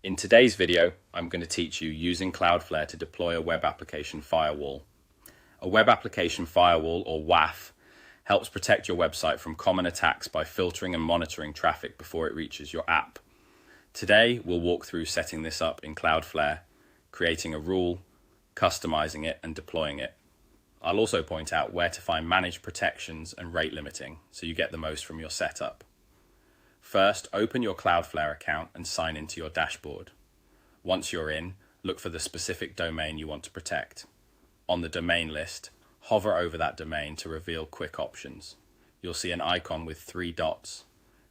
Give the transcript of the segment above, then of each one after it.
In today's video, I'm going to teach you using Cloudflare to deploy a web application firewall. A web application firewall, or WAF, helps protect your website from common attacks by filtering and monitoring traffic before it reaches your app. Today, we'll walk through setting this up in Cloudflare, creating a rule, customizing it, and deploying it. I'll also point out where to find managed protections and rate limiting so you get the most from your setup. First, open your Cloudflare account and sign into your dashboard. Once you're in, look for the specific domain you want to protect. On the domain list, hover over that domain to reveal quick options. You'll see an icon with 3 dots.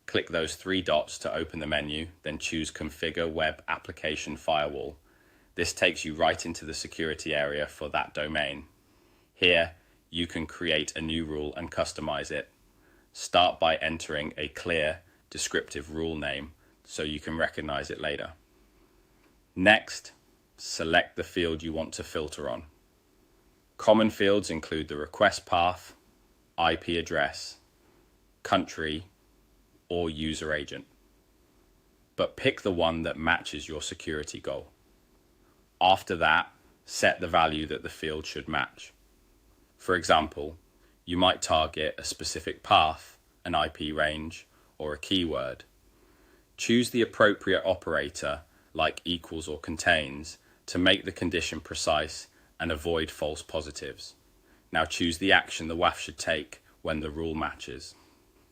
Click those 3 dots to open the menu, then choose Configure Web Application Firewall. This takes you right into the security area for that domain. Here, you can create a new rule and customize it. Start by entering a clear, descriptive rule name so you can recognize it later. Next, select the field you want to filter on. Common fields include the request path, IP address, country, or user agent. But pick the one that matches your security goal. After that, set the value that the field should match. For example, you might target a specific path, an IP range, or a keyword. Choose the appropriate operator, like equals or contains, to make the condition precise and avoid false positives. Now choose the action the WAF should take when the rule matches.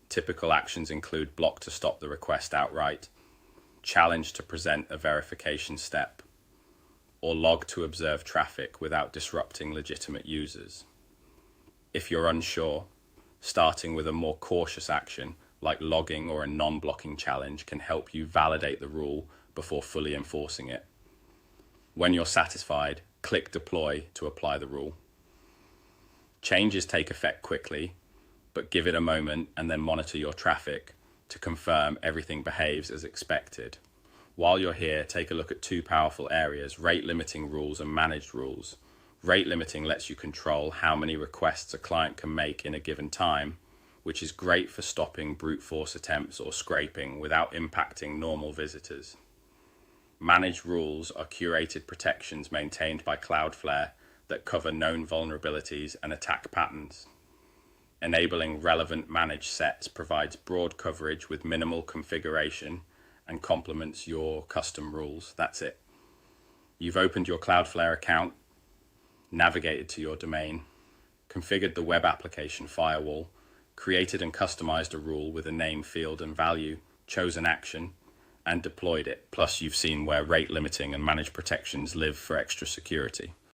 Typical actions include block to stop the request outright, challenge to present a verification step, or log to observe traffic without disrupting legitimate users. If you're unsure, starting with a more cautious action like logging or a non-blocking challenge can help you validate the rule before fully enforcing it. When you're satisfied, click Deploy to apply the rule. Changes take effect quickly, but give it a moment and then monitor your traffic to confirm everything behaves as expected. While you're here, take a look at 2 powerful areas: rate limiting rules and managed rules. Rate limiting lets you control how many requests a client can make in a given time, which is great for stopping brute force attempts or scraping without impacting normal visitors. Managed rules are curated protections maintained by Cloudflare that cover known vulnerabilities and attack patterns. Enabling relevant managed sets provides broad coverage with minimal configuration and complements your custom rules. That's it. You've opened your Cloudflare account, navigated to your domain, configured the web application firewall, created and customized a rule with a name, field, and value, chose an action, and deployed it. Plus, you've seen where rate limiting and managed protections live for extra security.